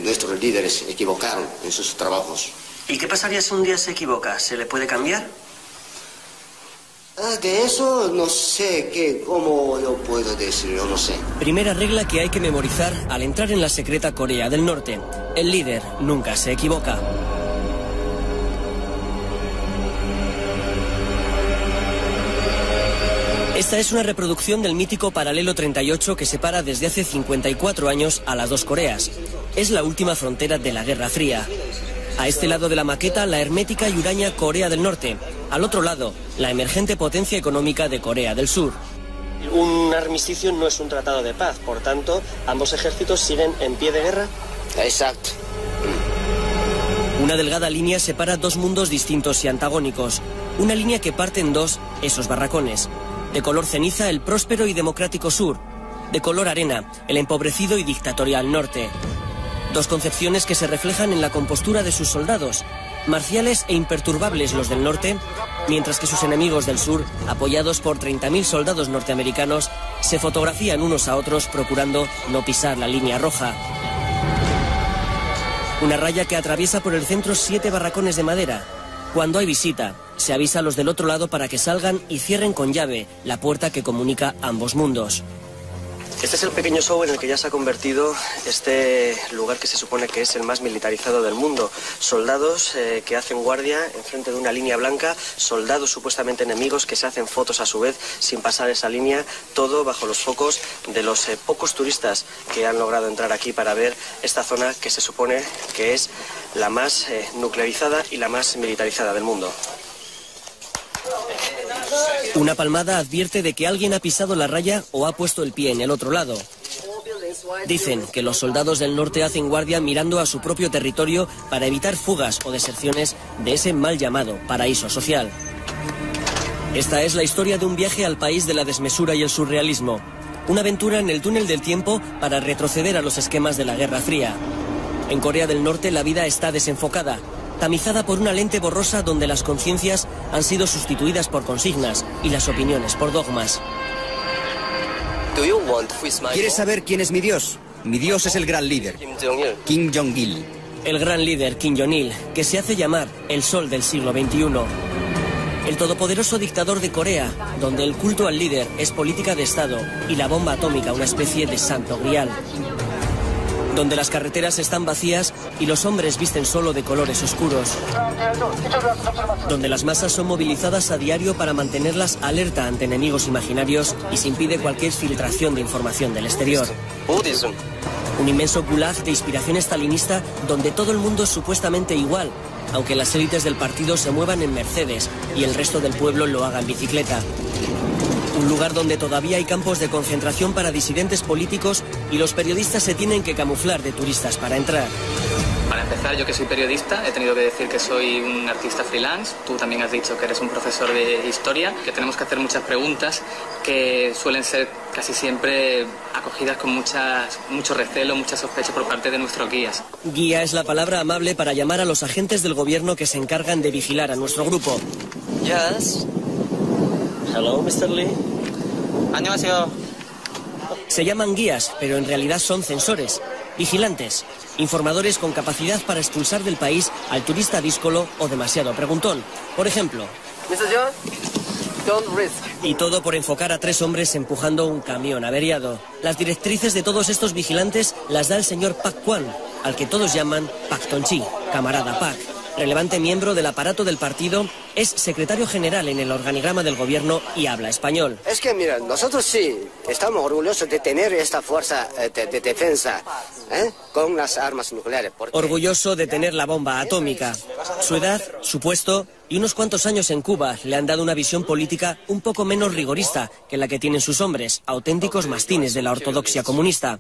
nuestros líderes equivocaron en sus trabajos. ¿Y qué pasaría si un día se equivoca? ¿Se le puede cambiar? De eso no sé cómo yo puedo decir, yo no sé. Primera regla que hay que memorizar al entrar en la secreta Corea del Norte. El líder nunca se equivoca. Esta es una reproducción del mítico paralelo 38 que separa desde hace 54 años a las dos Coreas. Es la última frontera de la Guerra Fría. A este lado de la maqueta, la hermética y huraña Corea del Norte. Al otro lado, la emergente potencia económica de Corea del Sur. Un armisticio no es un tratado de paz, por tanto, ambos ejércitos siguen en pie de guerra. Exacto. Una delgada línea separa dos mundos distintos y antagónicos. Una línea que parte en dos esos barracones. De color ceniza, el próspero y democrático sur. De color arena, el empobrecido y dictatorial norte. Dos concepciones que se reflejan en la compostura de sus soldados. Marciales e imperturbables los del norte, mientras que sus enemigos del sur, apoyados por 30.000 soldados norteamericanos, se fotografían unos a otros procurando no pisar la línea roja. Una raya que atraviesa por el centro 7 barracones de madera. Cuando hay visita, se avisa a los del otro lado para que salgan y cierren con llave la puerta que comunica ambos mundos. Este es el pequeño show en el que ya se ha convertido este lugar que se supone que es el más militarizado del mundo. Soldados que hacen guardia enfrente de una línea blanca, soldados supuestamente enemigos que se hacen fotos a su vez sin pasar esa línea, todo bajo los focos de los pocos turistas que han logrado entrar aquí para ver esta zona que se supone que es la más nuclearizada y la más militarizada del mundo. Una palmada advierte de que alguien ha pisado la raya o ha puesto el pie en el otro lado. Dicen que los soldados del norte hacen guardia mirando a su propio territorio para evitar fugas o deserciones de ese mal llamado paraíso social. Esta es la historia de un viaje al país de la desmesura y el surrealismo. Una aventura en el túnel del tiempo para retroceder a los esquemas de la Guerra Fría. En Corea del Norte la vida está desenfocada, tamizada por una lente borrosa donde las conciencias han sido sustituidas por consignas y las opiniones por dogmas. ¿Quieres saber quién es mi Dios? Mi Dios es el gran líder, Kim Jong-il. El gran líder Kim Jong-il, que se hace llamar el sol del siglo XXI. El todopoderoso dictador de Corea, donde el culto al líder es política de Estado y la bomba atómica una especie de santo grial. Donde las carreteras están vacías y los hombres visten solo de colores oscuros. Donde las masas son movilizadas a diario para mantenerlas alerta ante enemigos imaginarios y se impide cualquier filtración de información del exterior. Un inmenso gulag de inspiración estalinista donde todo el mundo es supuestamente igual, aunque las élites del partido se muevan en Mercedes y el resto del pueblo lo haga en bicicleta. Un lugar donde todavía hay campos de concentración para disidentes políticos y los periodistas se tienen que camuflar de turistas para entrar. Para empezar, yo que soy periodista, he tenido que decir que soy un artista freelance. Tú también has dicho que eres un profesor de historia, que tenemos que hacer muchas preguntas que suelen ser casi siempre acogidas con mucho recelo, mucha sospecha por parte de nuestros guías. Guía es la palabra amable para llamar a los agentes del gobierno que se encargan de vigilar a nuestro grupo. Yes. Hello, Mr. Lee. 안녕하세요. Se llaman guías, pero en realidad son censores, vigilantes, informadores con capacidad para expulsar del país al turista díscolo o demasiado preguntón. Por ejemplo... Mr. John, don't risk. Y todo por enfocar a 3 hombres empujando un camión averiado. Las directrices de todos estos vigilantes las da el señor Pak Kwan, al que todos llaman Pak Tonchi, camarada Pak. Relevante miembro del aparato del partido, es secretario general en el organigrama del gobierno y habla español. Es que, mira, nosotros sí estamos orgullosos de tener esta fuerza de defensa con las armas nucleares. Orgulloso de tener la bomba atómica. Su edad, su puesto y unos cuantos años en Cuba le han dado una visión política un poco menos rigorista que la que tienen sus hombres, auténticos mastines de la ortodoxia comunista.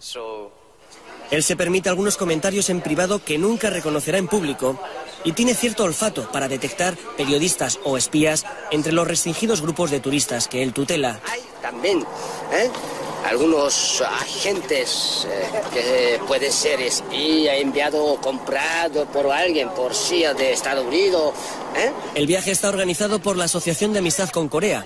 Él se permite algunos comentarios en privado que nunca reconocerá en público y tiene cierto olfato para detectar periodistas o espías entre los restringidos grupos de turistas que él tutela. Hay también algunos agentes que pueden ser espía, enviado o comprado por alguien, por CIA de Estados Unidos. El viaje está organizado por la Asociación de Amistad con Corea,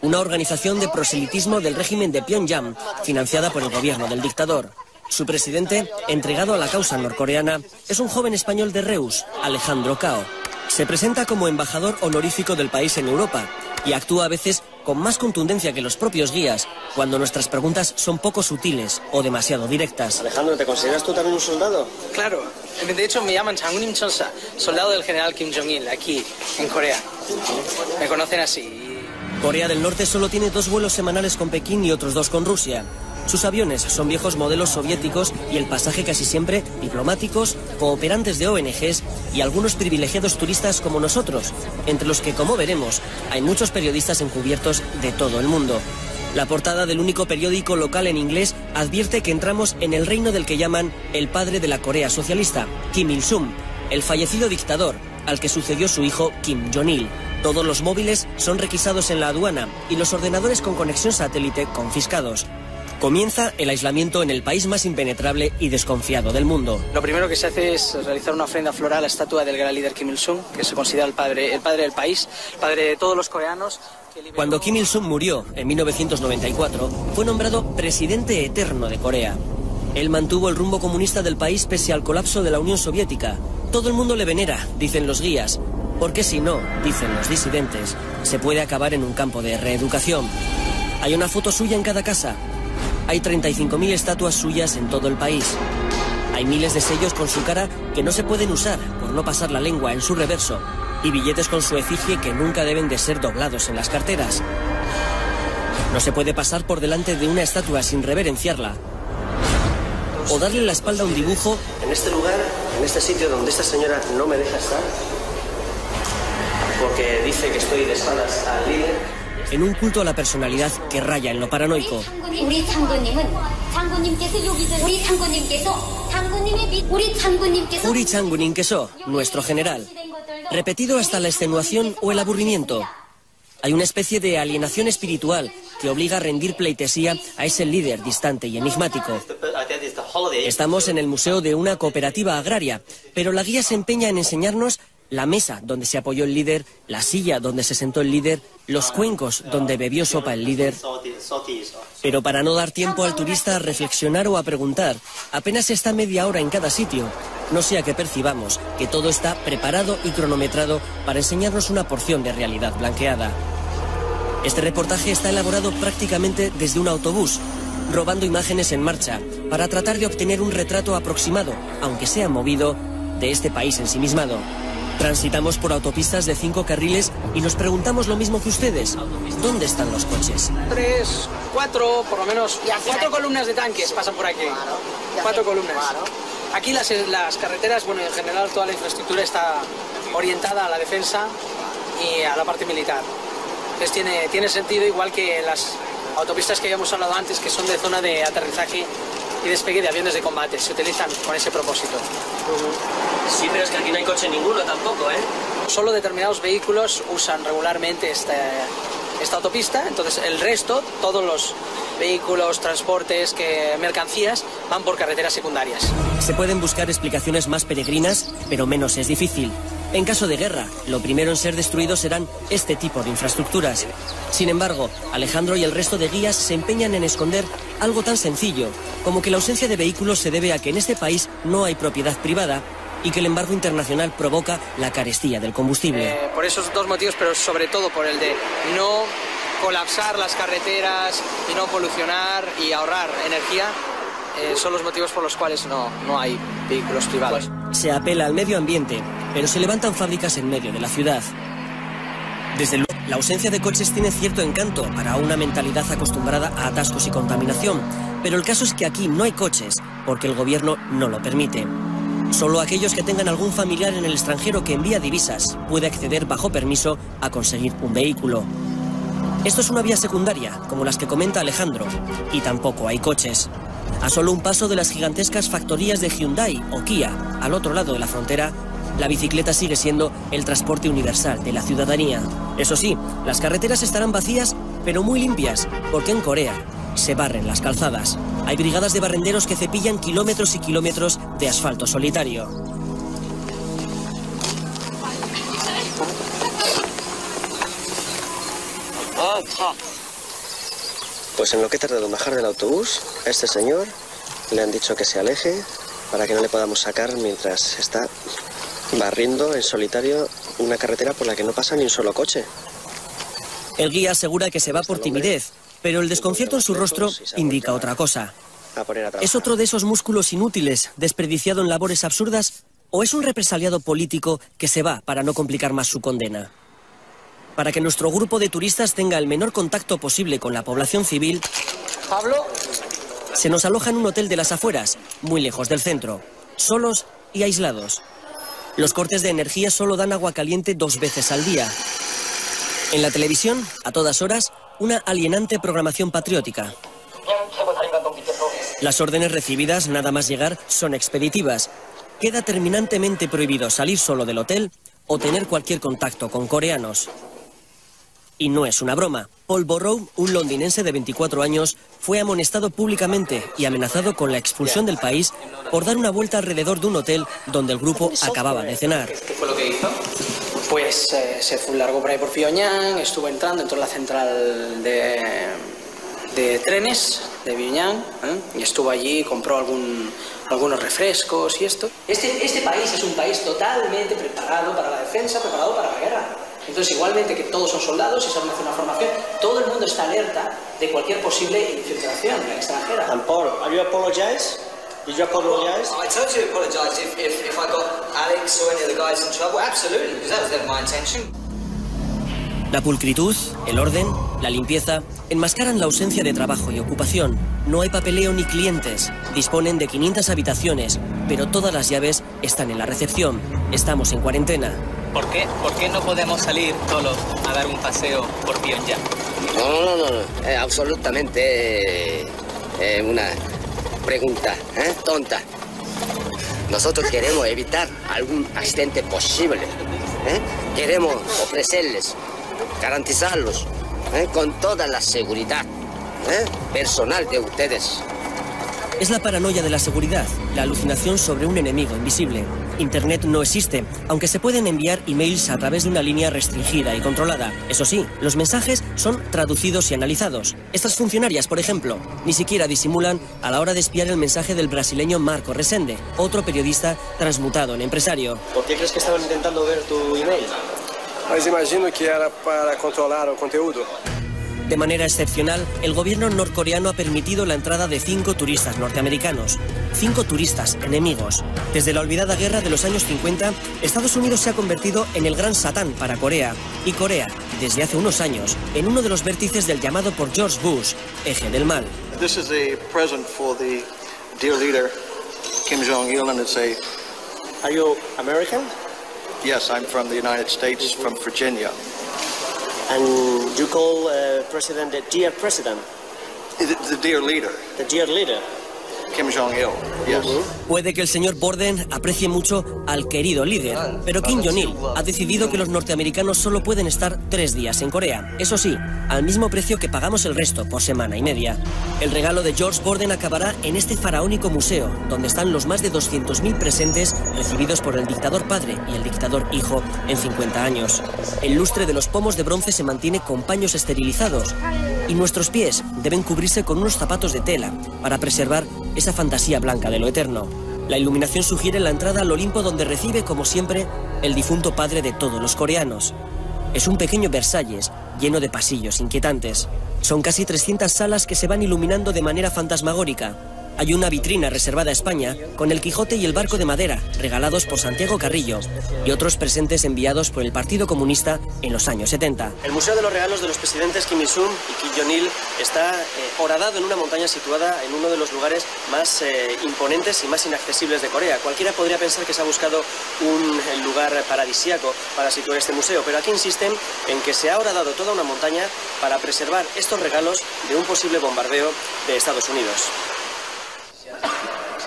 una organización de proselitismo del régimen de Pyongyang, financiada por el gobierno del dictador. Su presidente, entregado a la causa norcoreana, es un joven español de Reus, Alejandro Cao. Se presenta como embajador honorífico del país en Europa y actúa a veces con más contundencia que los propios guías cuando nuestras preguntas son poco sutiles o demasiado directas. Alejandro, ¿te consideras tú también un soldado? Claro, de hecho me llaman Changunim Chonsa, soldado del general Kim Jong-il, aquí en Corea. Me conocen así. Corea del Norte solo tiene 2 vuelos semanales con Pekín y otros 2 con Rusia. Sus aviones son viejos modelos soviéticos y el pasaje casi siempre diplomáticos, cooperantes de ONGs y algunos privilegiados turistas como nosotros, entre los que, como veremos, hay muchos periodistas encubiertos de todo el mundo. La portada del único periódico local en inglés advierte que entramos en el reino del que llaman el padre de la Corea socialista, Kim Il-sung, el fallecido dictador, al que sucedió su hijo Kim Jong-il. Todos los móviles son requisados en la aduana y los ordenadores con conexión satélite confiscados. Comienza el aislamiento en el país más impenetrable y desconfiado del mundo. Lo primero que se hace es realizar una ofrenda floral a la estatua del gran líder Kim Il-sung, que se considera el padre del país, el padre de todos los coreanos. Cuando Kim Il-sung murió en 1994, fue nombrado presidente eterno de Corea. Él mantuvo el rumbo comunista del país pese al colapso de la Unión Soviética. Todo el mundo le venera, dicen los guías, porque si no, dicen los disidentes, se puede acabar en un campo de reeducación. Hay una foto suya en cada casa. Hay 35.000 estatuas suyas en todo el país. Hay miles de sellos con su cara que no se pueden usar por no pasar la lengua en su reverso y billetes con su efigie que nunca deben de ser doblados en las carteras. No se puede pasar por delante de una estatua sin reverenciarla o darle la espalda a un dibujo. En este lugar, en este sitio donde esta señora no me deja estar, porque dice que estoy de espaldas al líder. En un culto a la personalidad que raya en lo paranoico. Uri Changunim Keso, nuestro general. Repetido hasta la extenuación o el aburrimiento. Hay una especie de alienación espiritual que obliga a rendir pleitesía a ese líder distante y enigmático. Estamos en el museo de una cooperativa agraria, pero la guía se empeña en enseñarnos la mesa donde se apoyó el líder, la silla donde se sentó el líder, los cuencos donde bebió sopa el líder. Pero para no dar tiempo al turista a reflexionar o a preguntar, apenas está media hora en cada sitio, no sea que percibamos que todo está preparado y cronometrado para enseñarnos una porción de realidad blanqueada. Este reportaje está elaborado prácticamente desde un autobús, robando imágenes en marcha, para tratar de obtener un retrato aproximado, aunque sea movido, de este país ensimismado. Transitamos por autopistas de 5 carriles y nos preguntamos lo mismo que ustedes. ¿Dónde están los coches? 3, 4, por lo menos, 4 columnas de tanques pasan por aquí. 4 columnas. Aquí las carreteras, bueno, en general toda la infraestructura está orientada a la defensa y a la parte militar. Entonces tiene sentido, igual que las autopistas que habíamos hablado antes, que son de zona de aterrizaje y despegue de aviones de combate. Se utilizan con ese propósito. Sí, pero es que aquí no hay coche ninguno tampoco, ¿eh? Solo determinados vehículos usan regularmente esta autopista, entonces el resto, todos los vehículos, transportes, mercancías, van por carreteras secundarias. Se pueden buscar explicaciones más peregrinas, pero menos es difícil. En caso de guerra, lo primero en ser destruido serán este tipo de infraestructuras. Sin embargo, Alejandro y el resto de guías se empeñan en esconder algo tan sencillo como que la ausencia de vehículos se debe a que en este país no hay propiedad privada y que el embargo internacional provoca la carestía del combustible. Por esos 2 motivos, pero sobre todo por el de no colapsar las carreteras y no polucionar y ahorrar energía, son los motivos por los cuales no hay vehículos privados. Se apela al medio ambiente, pero se levantan fábricas en medio de la ciudad. Desde luego, la ausencia de coches tiene cierto encanto para una mentalidad acostumbrada a atascos y contaminación, pero el caso es que aquí no hay coches, porque el gobierno no lo permite. Solo aquellos que tengan algún familiar en el extranjero que envía divisas puede acceder bajo permiso a conseguir un vehículo. Esto es una vía secundaria, como las que comenta Alejandro, y tampoco hay coches. A solo un paso de las gigantescas factorías de Hyundai o Kia, al otro lado de la frontera, la bicicleta sigue siendo el transporte universal de la ciudadanía. Eso sí, las carreteras estarán vacías, pero muy limpias, porque en Corea se barren las calzadas. Hay brigadas de barrenderos que cepillan kilómetros y kilómetros de asfalto solitario. Pues en lo que he tardado en bajar del autobús, a este señor Le han dicho que se aleje para que no le podamos sacar mientras está barriendo en solitario una carretera por la que no pasa ni un solo coche. El guía asegura que se va por timidez, pero el desconcierto en su rostro indica otra cosa. ¿Es otro de esos músculos inútiles, desperdiciado en labores absurdas, o es un represaliado político que se va para no complicar más su condena? Para que nuestro grupo de turistas tenga el menor contacto posible con la población civil, Pablo, se nos aloja en un hotel de las afueras, muy lejos del centro, solos y aislados. Los cortes de energía solo dan agua caliente 2 veces al día. En la televisión, a todas horas, una alienante programación patriótica. Las órdenes recibidas, nada más llegar, son expeditivas. Queda terminantemente prohibido salir solo del hotel o tener cualquier contacto con coreanos. Y no es una broma. Paul Borrow, un londinense de 24 años, fue amonestado públicamente y amenazado con la expulsión del país por dar una vuelta alrededor de un hotel donde el grupo acababa de cenar. ¿Qué fue lo que hizo? pues se largó por ahí por Pyongyang, estuvo entrando, entró en la central de trenes de Pyongyang, y estuvo allí, compró algunos refrescos y esto. Este país es un país totalmente preparado para la defensa, preparado para la guerra. Entonces, igualmente que todos son soldados y saben hacer una formación, todo el mundo está alerta de cualquier posible infiltración extranjera. And Paul, have you apologized? Did you apologize? I totally apologise if I got Alex or any of the guys in trouble. Absolutely, because that was never my intention. La pulcritud, el orden, la limpieza enmascaran la ausencia de trabajo y ocupación. No hay papeleo ni clientes. Disponen de 500 habitaciones, pero todas las llaves están en la recepción. Estamos en cuarentena. ¿Por qué no podemos salir solos a dar un paseo por Pyongyang? No, absolutamente una pregunta tonta. Nosotros queremos evitar algún accidente posible. Queremos ofrecerles, garantizarlos con toda la seguridad personal de ustedes. Es la paranoia de la seguridad, la alucinación sobre un enemigo invisible. Internet no existe, aunque se pueden enviar emails a través de una línea restringida y controlada. Eso sí, los mensajes son traducidos y analizados. Estas funcionarias, por ejemplo, ni siquiera disimulan a la hora de espiar el mensaje del brasileño Marco Resende, otro periodista transmutado en empresario. ¿Por qué crees que estaban intentando ver tu email? Mas imagino que era para controlar el contenido. De manera excepcional, el gobierno norcoreano ha permitido la entrada de 5 turistas norteamericanos. 5 turistas enemigos. Desde la olvidada guerra de los años 50, Estados Unidos se ha convertido en el gran satán para Corea. Y Corea, desde hace unos años, en uno de los vértices del llamado por George Bush, eje del mal. This is a present for the dear leader, Kim Jong-il, and it's a... Are you American? Yes, I'm from the United States, from Virginia. And you call President the dear President? The dear leader. The dear leader. Kim Jong-il, yes. Puede que el señor Borden aprecie mucho al querido líder, pero Kim Jong-il ha decidido que los norteamericanos solo pueden estar 3 días en Corea. Eso sí, al mismo precio que pagamos el resto por semana y media. El regalo de George Borden acabará en este faraónico museo, donde están los más de 200.000 presentes recibidos por el dictador padre y el dictador hijo en 50 años. El lustre de los pomos de bronce se mantiene con paños esterilizados y nuestros pies deben cubrirse con unos zapatos de tela para preservar esa fantasía blanca de lo eterno. La iluminación sugiere la entrada al Olimpo, donde recibe, como siempre, el difunto padre de todos los coreanos. Es un pequeño Versalles, lleno de pasillos inquietantes. Son casi 300 salas que se van iluminando de manera fantasmagórica. Hay una vitrina reservada a España, con el Quijote y el barco de madera, regalados por Santiago Carrillo, y otros presentes enviados por el Partido Comunista en los años 70. El Museo de los Regalos de los Presidentes Kim Il-sung y Kim Jong-il está horadado en una montaña situada en uno de los lugares más imponentes y más inaccesibles de Corea. Cualquiera podría pensar que se ha buscado un lugar paradisíaco para situar este museo, pero aquí insisten en que se ha horadado toda una montaña para preservar estos regalos de un posible bombardeo de Estados Unidos.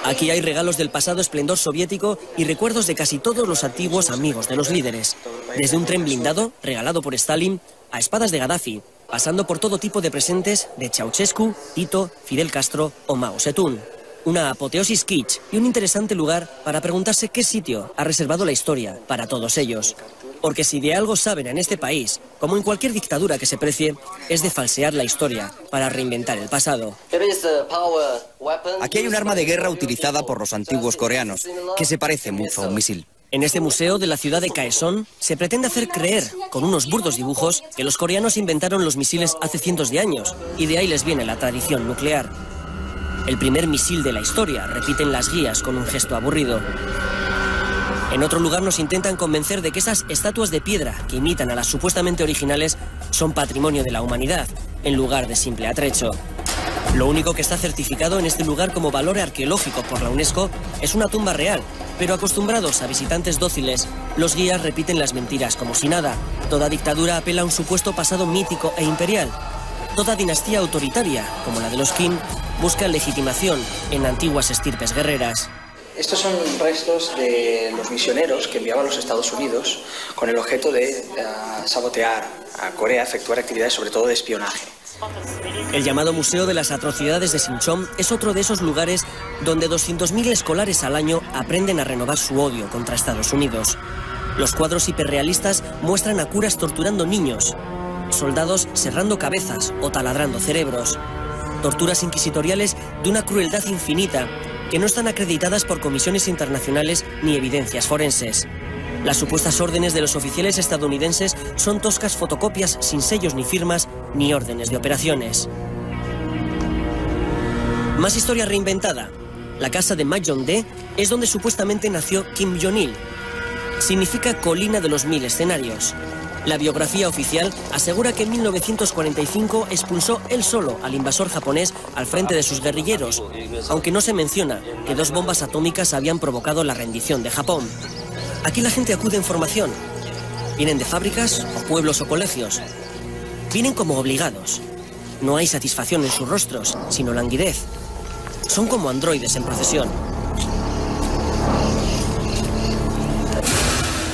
Aquí hay regalos del pasado esplendor soviético y recuerdos de casi todos los antiguos amigos de los líderes. Desde un tren blindado, regalado por Stalin, a espadas de Gaddafi, pasando por todo tipo de presentes de Ceausescu, Tito, Fidel Castro o Mao Zedong. Una apoteosis kitsch y un interesante lugar para preguntarse qué sitio ha reservado la historia para todos ellos. Porque si de algo saben en este país, como en cualquier dictadura que se precie, es de falsear la historia para reinventar el pasado. Aquí hay un arma de guerra utilizada por los antiguos coreanos, que se parece mucho a un misil. En este museo de la ciudad de Kaesong se pretende hacer creer, con unos burdos dibujos, que los coreanos inventaron los misiles hace cientos de años, y de ahí les viene la tradición nuclear. El primer misil de la historia, repiten las guías con un gesto aburrido. En otro lugar nos intentan convencer de que esas estatuas de piedra que imitan a las supuestamente originales son patrimonio de la humanidad, en lugar de simple atrecho. Lo único que está certificado en este lugar como valor arqueológico por la UNESCO es una tumba real, pero acostumbrados a visitantes dóciles, los guías repiten las mentiras como si nada. Toda dictadura apela a un supuesto pasado mítico e imperial. Toda dinastía autoritaria, como la de los Kim, busca legitimación en antiguas estirpes guerreras. Estos son restos de los misioneros que enviaban a los Estados Unidos con el objeto de sabotear a Corea, efectuar actividades sobre todo de espionaje. El llamado Museo de las Atrocidades de Sinchon es otro de esos lugares donde 200.000 escolares al año aprenden a renovar su odio contra Estados Unidos. Los cuadros hiperrealistas muestran a curas torturando niños, soldados serrando cabezas o taladrando cerebros. Torturas inquisitoriales de una crueldad infinita que no están acreditadas por comisiones internacionales ni evidencias forenses. Las supuestas órdenes de los oficiales estadounidenses son toscas fotocopias sin sellos ni firmas ni órdenes de operaciones. Más historia reinventada. La casa de Majeondae es donde supuestamente nació Kim Jong-il. Significa colina de los 1000 escenarios. La biografía oficial asegura que en 1945 expulsó él solo al invasor japonés al frente de sus guerrilleros, aunque no se menciona que 2 bombas atómicas habían provocado la rendición de Japón. Aquí la gente acude en formación. Vienen de fábricas o pueblos o colegios. Vienen como obligados. No hay satisfacción en sus rostros, sino languidez. Son como androides en procesión.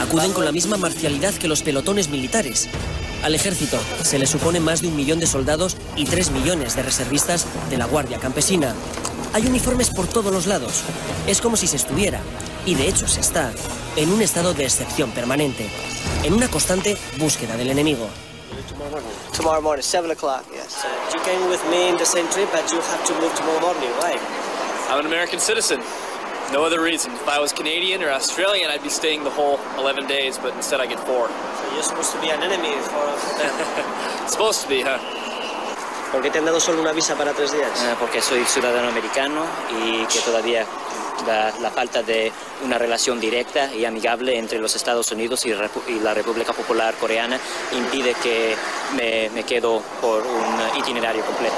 Acuden con la misma marcialidad que los pelotones militares. Al ejército se le supone más de 1 millón de soldados y 3 millones de reservistas de la Guardia Campesina. Hay uniformes por todos los lados. Es como si se estuviera, y de hecho se está, en un estado de excepción permanente, en una constante búsqueda del enemigo. Tomorrow morning, 7 o'clock, yes. You came with me in the same trip, but you have to move tomorrow morning, right? I'm an American citizen. No other reason. If I was Canadian or Australian, I'd be staying the whole 11 days, but instead I get 4. So you're supposed to be an enemy for them. Supposed to be, huh? ¿Por qué te han dado solo una visa para 3 días? Porque soy ciudadano americano y que todavía la falta de una relación directa y amigable entre los Estados Unidos y la República Popular Coreana impide que me quedo por un itinerario completo.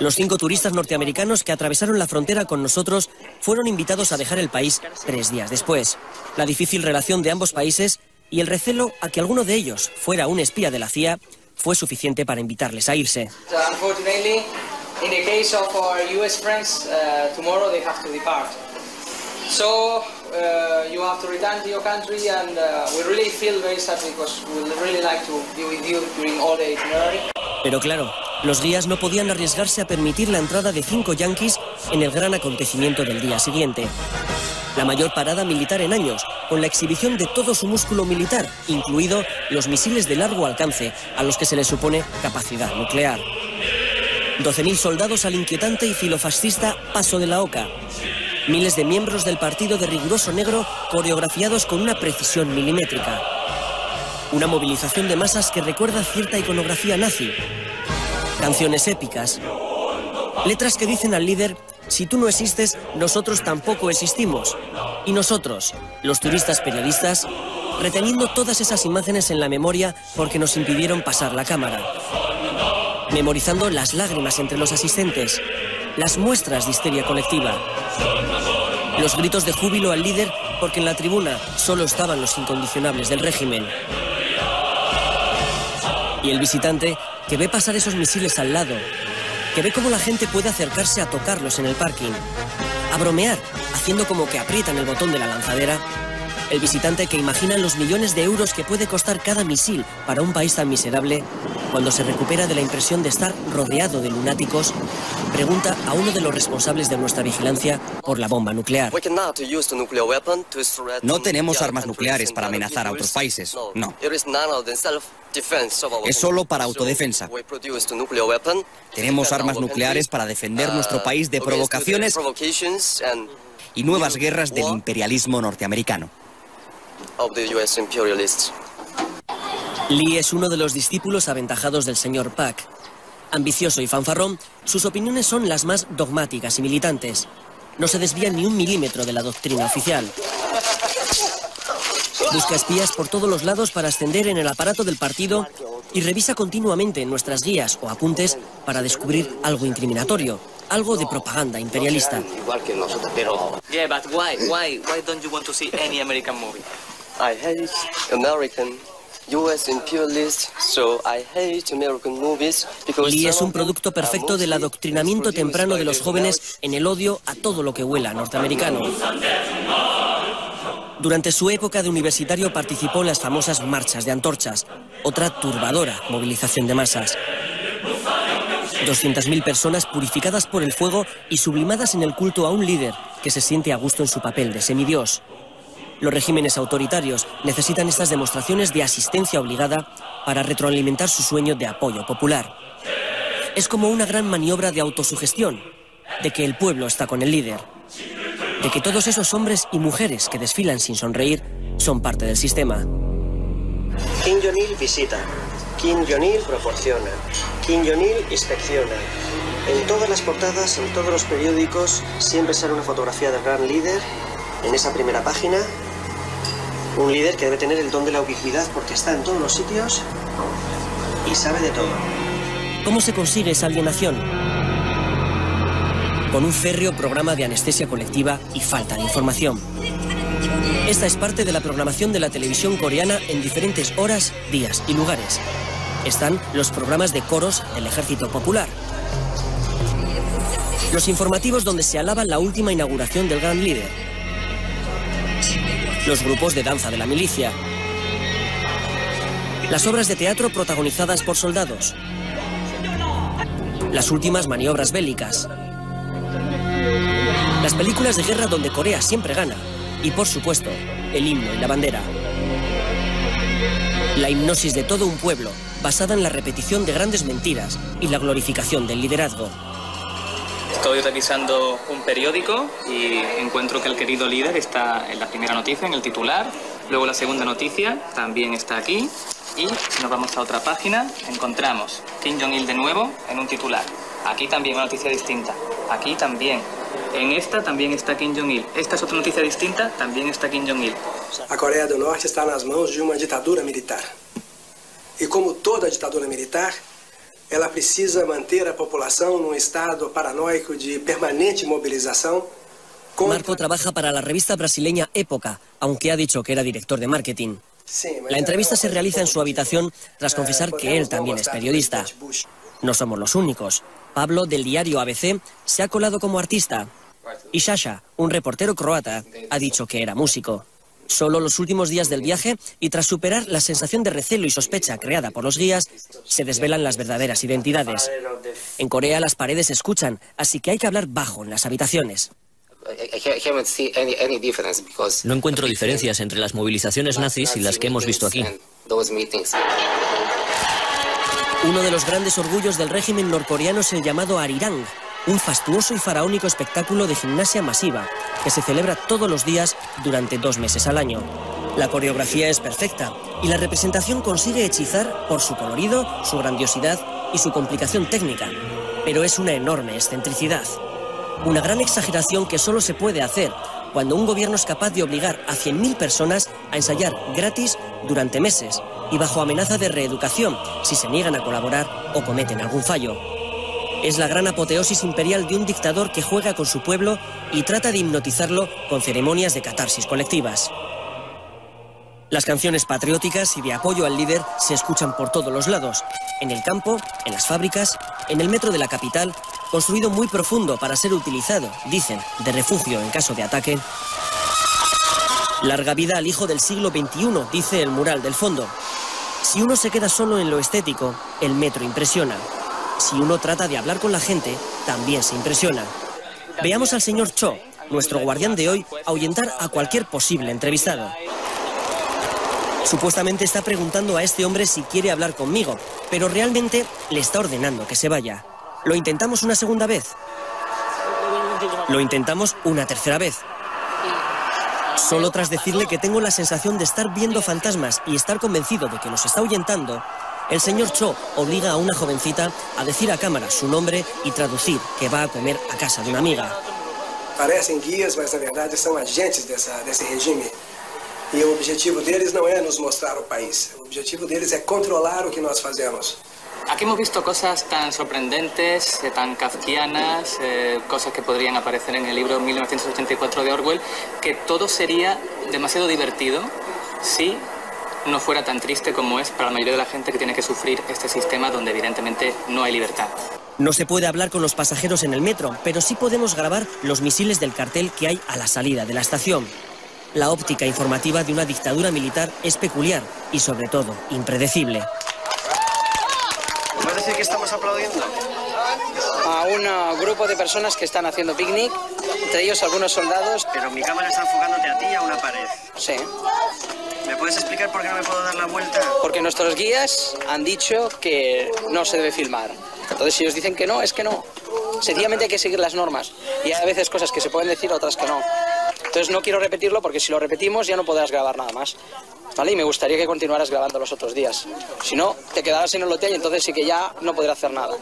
Los 5 turistas norteamericanos que atravesaron la frontera con nosotros fueron invitados a dejar el país 3 días después. La difícil relación de ambos países y el recelo a que alguno de ellos fuera un espía de la CIA fue suficiente para invitarles a irse. Unfortunately, in the case of our US friends, tomorrow they have to depart. So you have to return to your country, and we really feel very sad because we would really like to be with you during all the itinerary. Pero claro, los guías no podían arriesgarse a permitir la entrada de 5 yanquis en el gran acontecimiento del día siguiente. La mayor parada militar en años, con la exhibición de todo su músculo militar, incluido los misiles de largo alcance, a los que se les supone capacidad nuclear. 12.000 soldados al inquietante y filofascista Paso de la Oca. Miles de miembros del partido de riguroso negro coreografiados con una precisión milimétrica. Una movilización de masas que recuerda cierta iconografía nazi. Canciones épicas. Letras que dicen al líder: si tú no existes, nosotros tampoco existimos. Y nosotros, los turistas periodistas, reteniendo todas esas imágenes en la memoria porque nos impidieron pasar la cámara. Memorizando las lágrimas entre los asistentes, las muestras de histeria colectiva, los gritos de júbilo al líder porque en la tribuna solo estaban los incondicionables del régimen. Y el visitante que ve pasar esos misiles al lado, que ve cómo la gente puede acercarse a tocarlos en el parking, a bromear, haciendo como que aprietan el botón de la lanzadera. El visitante que imagina los millones de euros que puede costar cada misil para un país tan miserable, cuando se recupera de la impresión de estar rodeado de lunáticos, pregunta a uno de los responsables de nuestra vigilancia por la bomba nuclear. No tenemos armas nucleares para amenazar a otros países, no. Es solo para autodefensa. Tenemos armas nucleares para defender nuestro país de provocaciones y nuevas guerras del imperialismo norteamericano. Lee es uno de los discípulos aventajados del señor Pak. Ambicioso y fanfarrón, sus opiniones son las más dogmáticas y militantes. No se desvía ni un milímetro de la doctrina oficial. Busca espías por todos los lados para ascender en el aparato del partido y revisa continuamente nuestras guías o apuntes para descubrir algo incriminatorio, algo de propaganda imperialista. Yeah, but why don't you want to see any American movie? I hate American. US imperialist, so I hate American movies because Lee es un producto perfecto del adoctrinamiento temprano de los jóvenes en el odio a todo lo que huela norteamericano. Durante su época de universitario participó en las famosas marchas de antorchas, otra turbadora movilización de masas. 200.000 personas purificadas por el fuego y sublimadas en el culto a un líder que se siente a gusto en su papel de semidios. Los regímenes autoritarios necesitan estas demostraciones de asistencia obligada para retroalimentar su sueño de apoyo popular. Es como una gran maniobra de autosugestión, de que el pueblo está con el líder, de que todos esos hombres y mujeres que desfilan sin sonreír son parte del sistema. Kim Jong-il visita, Kim Jong-il proporciona, Kim Jong-il inspecciona. En todas las portadas, en todos los periódicos, siempre sale una fotografía del gran líder. En esa primera página, un líder que debe tener el don de la ubicuidad porque está en todos los sitios y sabe de todo. ¿Cómo se consigue esa alienación? Con un férreo programa de anestesia colectiva y falta de información. Esta es parte de la programación de la televisión coreana en diferentes horas, días y lugares. Están los programas de coros del Ejército Popular. Los informativos donde se alaba la última inauguración del gran líder. Los grupos de danza de la milicia. Las obras de teatro protagonizadas por soldados. Las últimas maniobras bélicas. Las películas de guerra donde Corea siempre gana. Y por supuesto, el himno y la bandera. La hipnosis de todo un pueblo, basada en la repetición de grandes mentiras y la glorificación del liderazgo. Estoy revisando un periódico y encuentro que el querido líder está en la primera noticia, en el titular. Luego la segunda noticia también está aquí. Y si nos vamos a otra página, encontramos Kim Jong-il de nuevo en un titular. Aquí también una noticia distinta. Aquí también. En esta también está Kim Jong-il. Esta es otra noticia distinta, también está Kim Jong-il. A Coreia do Norte está nas mãos de uma ditadura militar. E como toda ditadura militar, ela precisa manter a população num estado paranoico de permanente mobilização. Marco trabaja para la revista brasileña Época, aunque ha dicho que era director de marketing. La entrevista se realiza en su habitación tras confesar que él también es periodista. No somos los únicos. Pablo, del diario ABC, se ha colado como artista. Y Sasha, un reportero croata, ha dicho que era músico. Solo los últimos días del viaje, y tras superar la sensación de recelo y sospecha creada por los guías, se desvelan las verdaderas identidades. En Corea las paredes se escuchan, así que hay que hablar bajo en las habitaciones. No encuentro diferencias entre las movilizaciones nazis y las que hemos visto aquí. Uno de los grandes orgullos del régimen norcoreano es el llamado Arirang, un fastuoso y faraónico espectáculo de gimnasia masiva que se celebra todos los días durante 2 meses al año. La coreografía es perfecta y la representación consigue hechizar por su colorido, su grandiosidad y su complicación técnica, pero es una enorme excentricidad. Una gran exageración que solo se puede hacer cuando un gobierno es capaz de obligar a 100.000 personas a ensayar gratis durante meses y bajo amenaza de reeducación si se niegan a colaborar o cometen algún fallo. Es la gran apoteosis imperial de un dictador que juega con su pueblo y trata de hipnotizarlo con ceremonias de catarsis colectivas. Las canciones patrióticas y de apoyo al líder se escuchan por todos los lados, en el campo, en las fábricas, en el metro de la capital, construido muy profundo para ser utilizado, dicen, de refugio en caso de ataque. Larga vida al hijo del siglo XXI, dice el mural del fondo. Si uno se queda solo en lo estético, el metro impresiona. Si uno trata de hablar con la gente, también se impresiona. Veamos al señor Cho, nuestro guardián de hoy, ahuyentar a cualquier posible entrevistado. Supuestamente está preguntando a este hombre si quiere hablar conmigo, pero realmente le está ordenando que se vaya. Lo intentamos una segunda vez. Lo intentamos una tercera vez. Solo tras decirle que tengo la sensación de estar viendo fantasmas y estar convencido de que nos está ahuyentando, el señor Cho obliga a una jovencita a decir a cámara su nombre y traducir que va a comer a casa de una amiga. Parecem guias, mas na verdade são agentes desse regime. E o objetivo deles não é nos mostrar o país. O objetivo deles é controlar o que nós fazemos. Aquí hemos visto cosas tan sorprendentes, tan kafkianas, cosas que podrían aparecer en el libro 1984 de Orwell, que todo sería demasiado divertido si no fuera tan triste como es para la mayoría de la gente que tiene que sufrir este sistema donde evidentemente no hay libertad. No se puede hablar con los pasajeros en el metro, pero sí podemos grabar los misiles del cartel que hay a la salida de la estación. La óptica informativa de una dictadura militar es peculiar y, sobre todo, impredecible. ¿Puedes decir que estamos aplaudiendo? A un grupo de personas que están haciendo picnic, entre ellos algunos soldados. Pero mi cámara está enfocándote a ti y a una pared. Sí. ¿Me puedes explicar por qué no me puedo dar la vuelta? Porque nuestros guías han dicho que no se debe filmar. Entonces, si ellos dicen que no, es que no. Sencillamente hay que seguir las normas. Y hay a veces cosas que se pueden decir, otras que no. Entonces no quiero repetirlo porque si lo repetimos ya no podrás grabar nada más. ¿Vale? Y me gustaría que continuaras grabando los otros días. Si no, te quedarás en el hotel y entonces sí que ya no podrás hacer nada.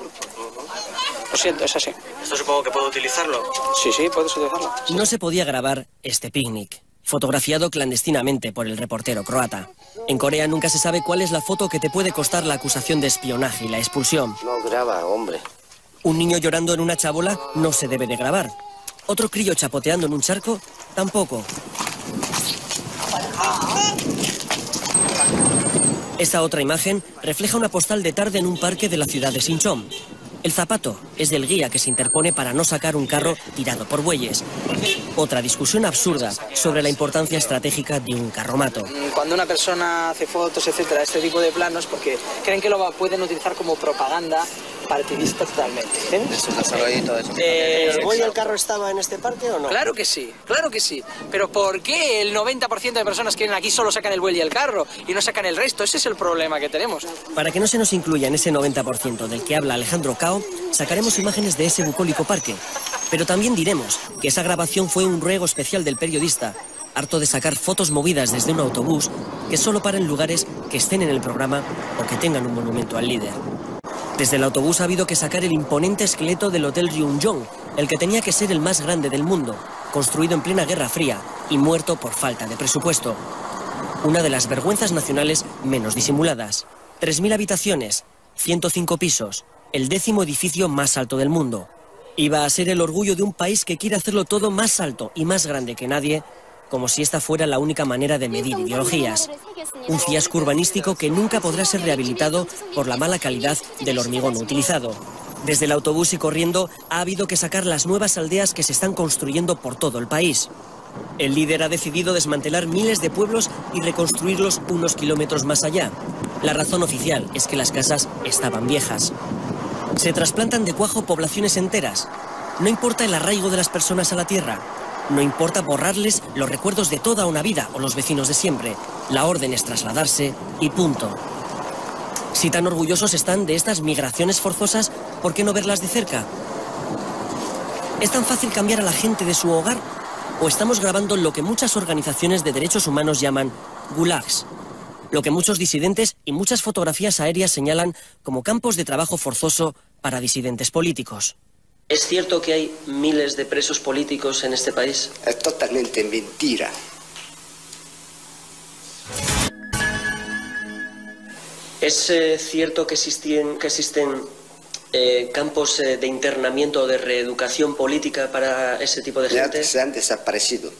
Lo siento, es así. ¿Esto supongo que puedo utilizarlo? Sí, sí, puedes utilizarlo. No se podía grabar este picnic, fotografiado clandestinamente por el reportero croata. En Corea nunca se sabe cuál es la foto que te puede costar la acusación de espionaje y la expulsión. No graba, hombre. Un niño llorando en una chabola no se debe de grabar. Otro crío chapoteando en un charco, tampoco. Esta otra imagen refleja una postal de tarde en un parque de la ciudad de Sinchon. El zapato es del guía que se interpone para no sacar un carro tirado por bueyes. Otra discusión absurda sobre la importancia estratégica de un carromato. Cuando una persona hace fotos, etcétera, este tipo de planos, porque creen que lo pueden utilizar como propaganda partidista totalmente. ¿El buey y el carro estaba en este parque o no? Claro que sí, claro que sí. Pero ¿por qué el 90% de personas que vienen aquí solo sacan el buey y el carro y no sacan el resto? Ese es el problema que tenemos. Para que no se nos incluya en ese 90% del que habla Alejandro Cao, sacaremos imágenes de ese bucólico parque. Pero también diremos que esa grabación fue un ruego especial del periodista, harto de sacar fotos movidas desde un autobús que solo para en lugares que estén en el programa o que tengan un monumento al líder. Desde el autobús ha habido que sacar el imponente esqueleto del Hotel Ryungyong, el que tenía que ser el más grande del mundo, construido en plena Guerra Fría y muerto por falta de presupuesto. Una de las vergüenzas nacionales menos disimuladas. 3.000 habitaciones, 105 pisos, el 10º edificio más alto del mundo. Iba a ser el orgullo de un país que quiere hacerlo todo más alto y más grande que nadie, como si esta fuera la única manera de medir ideologías. Un fiasco urbanístico que nunca podrá ser rehabilitado por la mala calidad del hormigón utilizado. Desde el autobús y corriendo ha habido que sacar las nuevas aldeas que se están construyendo por todo el país. El líder ha decidido desmantelar miles de pueblos y reconstruirlos unos kilómetros más allá. La razón oficial es que las casas estaban viejas. Se trasplantan de cuajo poblaciones enteras. No importa el arraigo de las personas a la tierra. No importa borrarles los recuerdos de toda una vida o los vecinos de siempre. La orden es trasladarse y punto. Si tan orgullosos están de estas migraciones forzosas, ¿por qué no verlas de cerca? ¿Es tan fácil cambiar a la gente de su hogar? ¿O estamos grabando lo que muchas organizaciones de derechos humanos llaman gulags? Lo que muchos disidentes y muchas fotografías aéreas señalan como campos de trabajo forzoso para disidentes políticos. ¿Es cierto que hay miles de presos políticos en este país? Es totalmente mentira. ¿Es cierto que existen campos de internamiento o de reeducación política para ese tipo de gente? Ya se han desaparecido.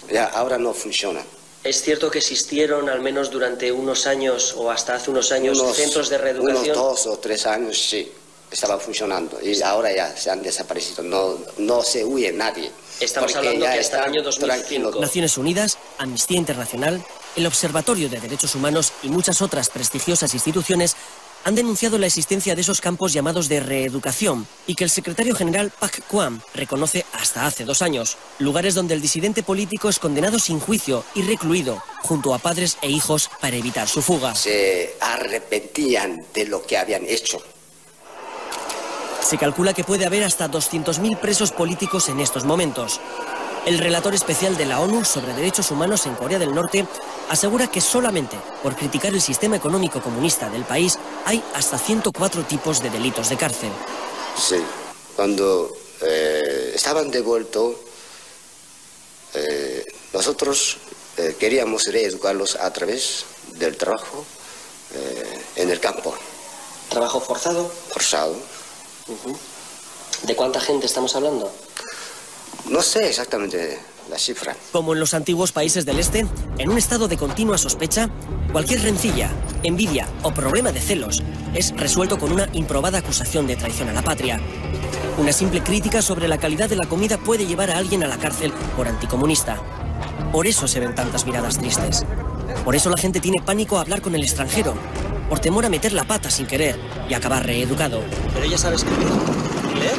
Ya ahora no funciona. ¿Es cierto que existieron, al menos durante unos años o hasta hace unos años, centros de reeducación? Unos 2 o 3 años, sí. estaba funcionando y ahora ya se han desaparecido, no se huye nadie. Estamos hablando que hasta el año 2005. Naciones Unidas, Amnistía Internacional, el Observatorio de Derechos Humanos y muchas otras prestigiosas instituciones han denunciado la existencia de esos campos llamados de reeducación y que el secretario general Pak Kwam reconoce hasta hace 2 años. Lugares donde el disidente político es condenado sin juicio y recluido junto a padres e hijos para evitar su fuga. Se arrepentían de lo que habían hecho. Se calcula que puede haber hasta 200.000 presos políticos en estos momentos. El relator especial de la ONU sobre derechos humanos en Corea del Norte asegura que solamente por criticar el sistema económico comunista del país hay hasta 104 tipos de delitos de cárcel. Sí, cuando estaban devueltos, nosotros queríamos reeducarlos a través del trabajo en el campo. ¿Trabajo forzado? Forzado. ¿De cuánta gente estamos hablando? No sé exactamente la cifra. Como en los antiguos países del este, en un estado de continua sospecha, cualquier rencilla, envidia o problema de celos es resuelto con una improbada acusación de traición a la patria. Una simple crítica sobre la calidad de la comida puede llevar a alguien a la cárcel por anticomunista. Por eso se ven tantas miradas tristes. Por eso la gente tiene pánico a hablar con el extranjero, por temor a meter la pata sin querer y acabar reeducado. ¿Pero ella sabe escribir y leer?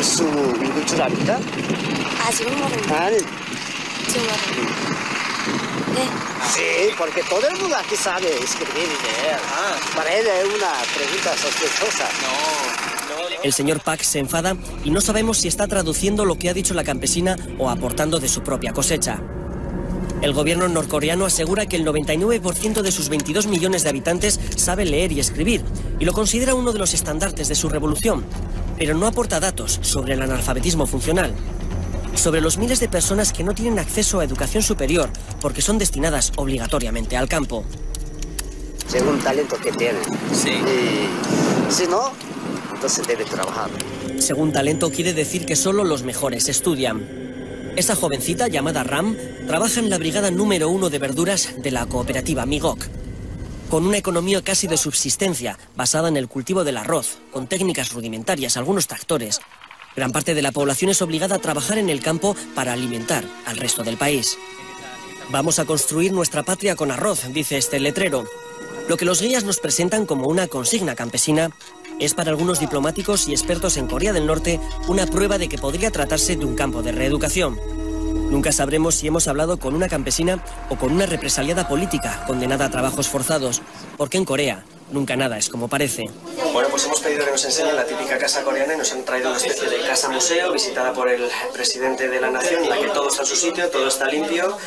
¿Su culturalidad? Sí, porque todo el mundo aquí sabe escribir y leer. Para él es una pregunta sospechosa. El señor Pak se enfada y no sabemos si está traduciendo lo que ha dicho la campesina o aportando de su propia cosecha. El gobierno norcoreano asegura que el 99% de sus 22 millones de habitantes sabe leer y escribir y lo considera uno de los estandartes de su revolución, pero no aporta datos sobre el analfabetismo funcional, sobre los miles de personas que no tienen acceso a educación superior porque son destinadas obligatoriamente al campo. Según el talento que tienen. Sí. Y si no, entonces debe trabajar. Según talento quiere decir que solo los mejores estudian. Esa jovencita, llamada Ram, trabaja en la brigada número 1 de verduras de la cooperativa Migok. Con una economía casi de subsistencia, basada en el cultivo del arroz, con técnicas rudimentarias, algunos tractores, gran parte de la población es obligada a trabajar en el campo para alimentar al resto del país. Vamos a construir nuestra patria con arroz, dice este letrero. Lo que los guías nos presentan como una consigna campesina es para algunos diplomáticos y expertos en Corea del Norte una prueba de que podría tratarse de un campo de reeducación. Nunca sabremos si hemos hablado con una campesina o con una represaliada política condenada a trabajos forzados, porque en Corea nunca nada es como parece. Bueno, pues hemos pedido que nos enseñen la típica casa coreana y nos han traído una especie de casa museo visitada por el presidente de la nación, en la que todo está en su sitio, todo está limpio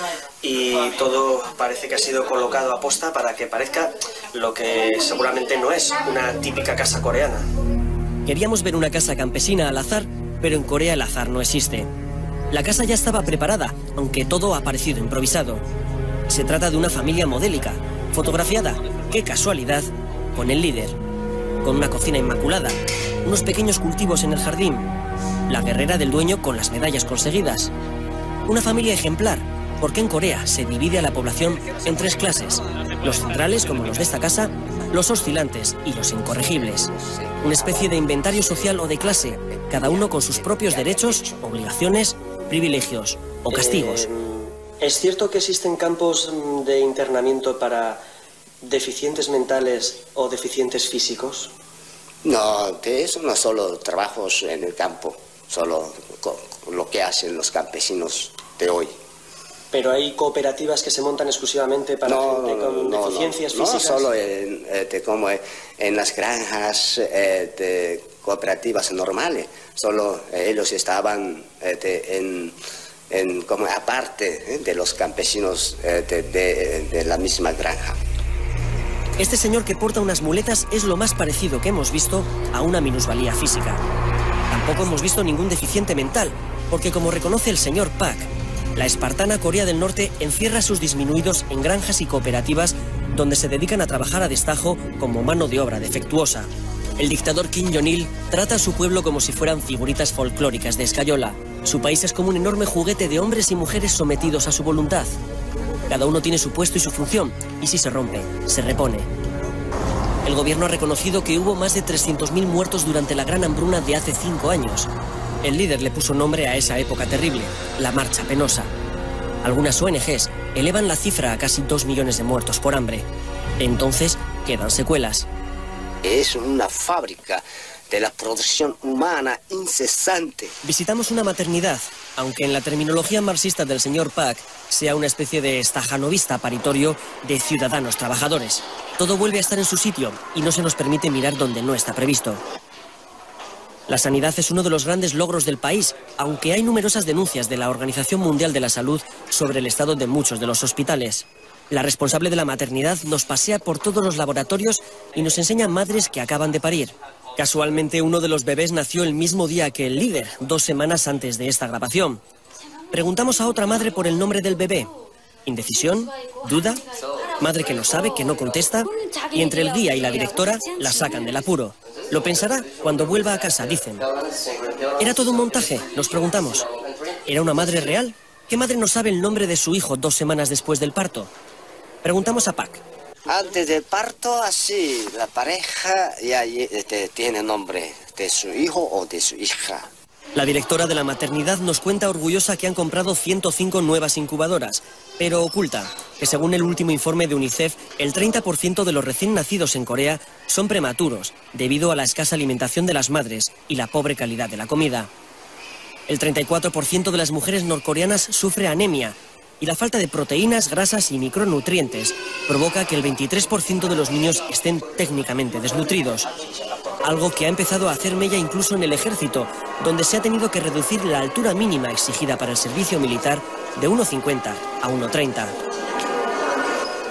y todo parece que ha sido colocado a posta para que parezca lo que seguramente no es una típica casa coreana. Queríamos ver una casa campesina al azar, pero en Corea el azar no existe. La casa ya estaba preparada, aunque todo ha parecido improvisado. Se trata de una familia modélica, fotografiada, qué casualidad, con el líder. Con una cocina inmaculada, unos pequeños cultivos en el jardín, la guerrera del dueño con las medallas conseguidas. Una familia ejemplar, porque en Corea se divide a la población en 3 clases. Los centrales, como los de esta casa, los oscilantes y los incorregibles. Una especie de inventario social o de clase, cada uno con sus propios derechos, obligaciones, privilegios o castigos. ¿Es cierto que existen campos de internamiento para deficientes mentales o deficientes físicos? No, de eso no solo trabajos en el campo, solo lo que hacen los campesinos de hoy. ¿Pero hay cooperativas que se montan exclusivamente para gente con deficiencias físicas? No solo como en las granjas de cooperativas normales, solo ellos estaban como aparte de los campesinos de la misma granja. Este señor que porta unas muletas es lo más parecido que hemos visto a una minusvalía física. Tampoco hemos visto ningún deficiente mental, porque como reconoce el señor Pak, la espartana Corea del Norte encierra a sus disminuidos en granjas y cooperativas donde se dedican a trabajar a destajo como mano de obra defectuosa. El dictador Kim Jong-il trata a su pueblo como si fueran figuritas folclóricas de escayola. Su país es como un enorme juguete de hombres y mujeres sometidos a su voluntad. Cada uno tiene su puesto y su función, y si se rompe, se repone. El gobierno ha reconocido que hubo más de 300.000 muertos durante la gran hambruna de hace 5 años. El líder le puso nombre a esa época terrible, la Marcha Penosa. Algunas ONGs elevan la cifra a casi 2 millones de muertos por hambre. Entonces, quedan secuelas. Es una fábrica de la producción humana incesante. Visitamos una maternidad, aunque en la terminología marxista del señor Pak sea una especie de stajanovista paritorio de ciudadanos trabajadores. Todo vuelve a estar en su sitio y no se nos permite mirar donde no está previsto. La sanidad es uno de los grandes logros del país, aunque hay numerosas denuncias de la Organización Mundial de la Salud sobre el estado de muchos de los hospitales. La responsable de la maternidad nos pasea por todos los laboratorios y nos enseña madres que acaban de parir. Casualmente, uno de los bebés nació el mismo día que el líder, 2 semanas antes de esta grabación. Preguntamos a otra madre por el nombre del bebé. ¿Indecisión? ¿Duda? Madre que no sabe, que no contesta, y entre el guía y la directora la sacan del apuro. Lo pensará cuando vuelva a casa, dicen. ¿Era todo un montaje?, nos preguntamos. ¿Era una madre real? ¿Qué madre no sabe el nombre de su hijo 2 semanas después del parto? Preguntamos a Pak. Antes del parto, así, la pareja ya tiene nombre de su hijo o de su hija. La directora de la maternidad nos cuenta orgullosa que han comprado 105 nuevas incubadoras, pero oculta que según el último informe de UNICEF, el 30% de los recién nacidos en Corea son prematuros, debido a la escasa alimentación de las madres y la pobre calidad de la comida. El 34% de las mujeres norcoreanas sufre anemia, y la falta de proteínas, grasas y micronutrientes provoca que el 23% de los niños estén técnicamente desnutridos. Algo que ha empezado a hacer mella incluso en el ejército, donde se ha tenido que reducir la altura mínima exigida para el servicio militar de 1,50 a 1,30.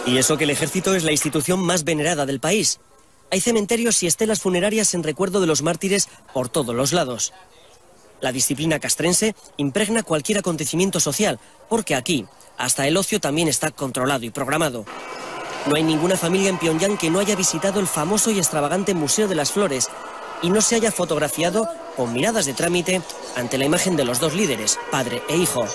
Y eso que el ejército es la institución más venerada del país. Hay cementerios y estelas funerarias en recuerdo de los mártires por todos los lados. La disciplina castrense impregna cualquier acontecimiento social, porque aquí hasta el ocio también está controlado y programado. No hay ninguna familia en Pyongyang que no haya visitado el famoso y extravagante Museo de las Flores y no se haya fotografiado con miradas de trámite ante la imagen de los 2 líderes, padre e hijo.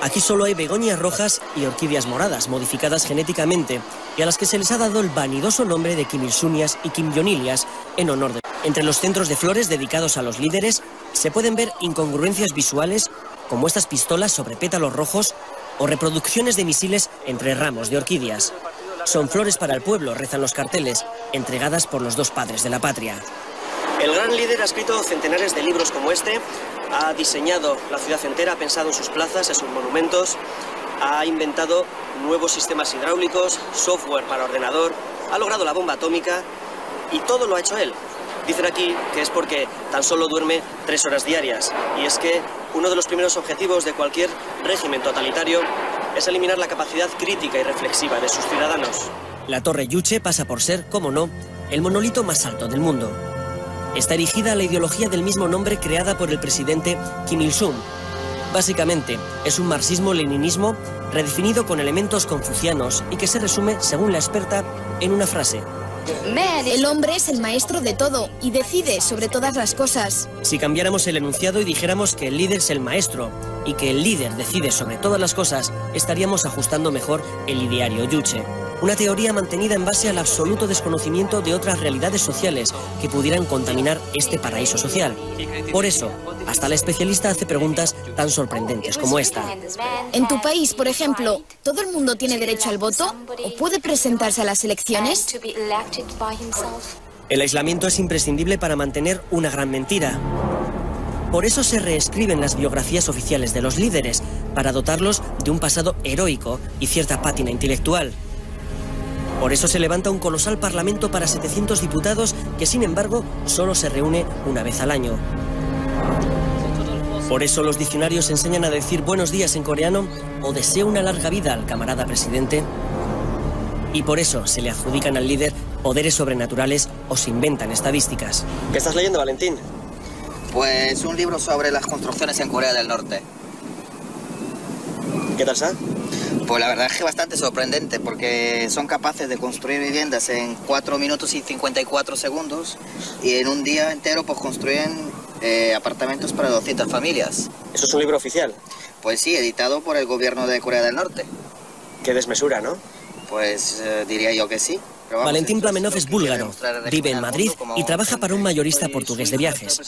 Aquí solo hay begonias rojas y orquídeas moradas, modificadas genéticamente, y a las que se les ha dado el vanidoso nombre de Kim Il-sunias y Kim Jong-ilias en honor de... Entre los centros de flores dedicados a los líderes se pueden ver incongruencias visuales como estas pistolas sobre pétalos rojos o reproducciones de misiles entre ramos de orquídeas. Son flores para el pueblo, rezan los carteles, entregadas por los 2 padres de la patria. El gran líder ha escrito centenares de libros como este, ha diseñado la ciudad entera, ha pensado en sus plazas, en sus monumentos, ha inventado nuevos sistemas hidráulicos, software para ordenador, ha logrado la bomba atómica y todo lo ha hecho él. Dicen aquí que es porque tan solo duerme 3 horas diarias, y es que uno de los primeros objetivos de cualquier régimen totalitario es eliminar la capacidad crítica y reflexiva de sus ciudadanos. La Torre Yuche pasa por ser, como no, el monolito más alto del mundo. Está erigida a la ideología del mismo nombre creada por el presidente Kim Il-sung. Básicamente, es un marxismo-leninismo redefinido con elementos confucianos y que se resume, según la experta, en una frase. El hombre es el maestro de todo y decide sobre todas las cosas. Si cambiáramos el enunciado y dijéramos que el líder es el maestro y que el líder decide sobre todas las cosas, estaríamos ajustando mejor el ideario Yuche. Una teoría mantenida en base al absoluto desconocimiento de otras realidades sociales que pudieran contaminar este paraíso social. Por eso, hasta la especialista hace preguntas tan sorprendentes como esta. En tu país, por ejemplo, ¿todo el mundo tiene derecho al voto o puede presentarse a las elecciones? El aislamiento es imprescindible para mantener una gran mentira. Por eso se reescriben las biografías oficiales de los líderes, para dotarlos de un pasado heroico y cierta pátina intelectual. Por eso se levanta un colosal parlamento para 700 diputados que, sin embargo, solo se reúne una vez al año. Por eso los diccionarios enseñan a decir buenos días en coreano o deseo una larga vida al camarada presidente. Y por eso se le adjudican al líder poderes sobrenaturales o se inventan estadísticas. ¿Qué estás leyendo, Valentín? Pues un libro sobre las construcciones en Corea del Norte. ¿Qué tal está? Pues la verdad es que bastante sorprendente, porque son capaces de construir viviendas en 4 minutos y 54 segundos y en un día entero pues construyen apartamentos para 200 familias. ¿Eso es un libro oficial? Pues sí, editado por el gobierno de Corea del Norte. Qué desmesura, ¿no? Pues diría yo que sí. Valentín Plamenov es búlgaro, vive en Madrid y trabaja para un mayorista portugués de viajes.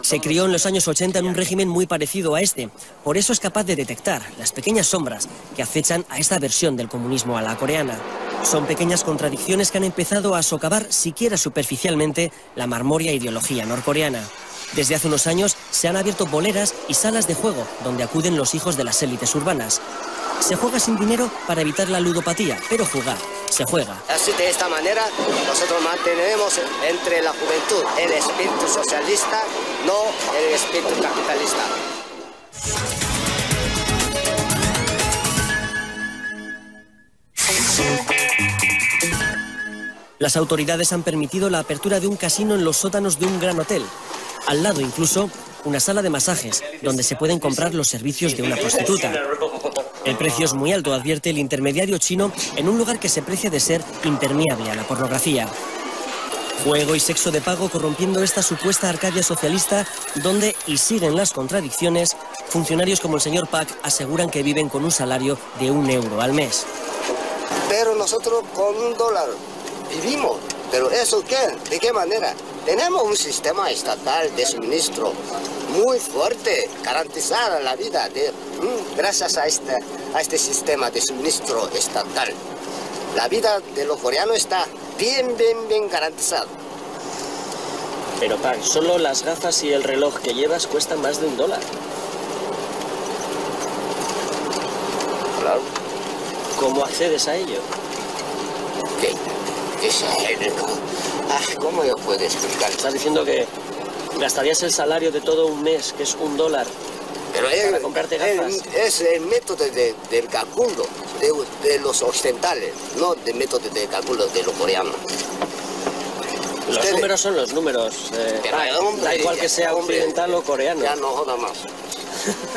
Se crió en los años 80 en un régimen muy parecido a este, por eso es capaz de detectar las pequeñas sombras que acechan a esta versión del comunismo a la coreana. Son pequeñas contradicciones que han empezado a socavar, siquiera superficialmente, la marmórea ideología norcoreana. Desde hace unos años se han abierto boleras y salas de juego donde acuden los hijos de las élites urbanas. Se juega sin dinero para evitar la ludopatía, pero jugar se juega. Así de esta manera nosotros mantenemos entre la juventud el espíritu socialista, no el espíritu capitalista. Las autoridades han permitido la apertura de un casino en los sótanos de un gran hotel. Al lado incluso una sala de masajes donde se pueden comprar los servicios de una prostituta. El precio es muy alto, advierte el intermediario chino, en un lugar que se precia de ser impermeable a la pornografía. Juego y sexo de pago corrompiendo esta supuesta Arcadia socialista donde, y siguen las contradicciones, funcionarios como el señor Pak aseguran que viven con un salario de €1 al mes. Pero nosotros con $1 vivimos. ¿Pero eso qué? ¿De qué manera? Tenemos un sistema estatal de suministro muy fuerte, garantizada la vida gracias a este sistema de suministro estatal. La vida de los coreanos está bien garantizada. Pero Pak, solo las gafas y el reloj que llevas cuestan más de $1. Claro. ¿Cómo accedes a ello? ¿Qué? ¿Cómo yo puedo explicar? Estás diciendo que gastarías el salario de todo un mes, que es $1, pero para comprarte gafas. Es el método del cálculo de los occidentales, no el método de cálculo de los coreanos. Los números son los números. Da igual que sea occidental o coreano. Ya no joda más.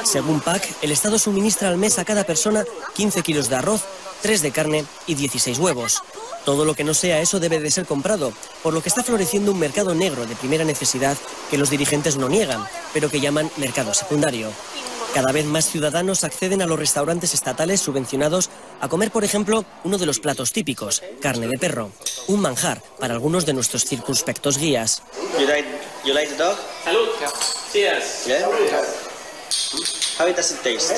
Según Pak, el Estado suministra al mes a cada persona 15 kilos de arroz, 3 de carne y 16 huevos. Todo lo que no sea eso debe de ser comprado, por lo que está floreciendo un mercado negro de primera necesidad que los dirigentes no niegan, pero que llaman mercado secundario. Cada vez más ciudadanos acceden a los restaurantes estatales subvencionados a comer, por ejemplo, uno de los platos típicos, carne de perro, un manjar para algunos de nuestros circunspectos guías. You like the dog? Salud. Cheers. Yeah? How does it taste?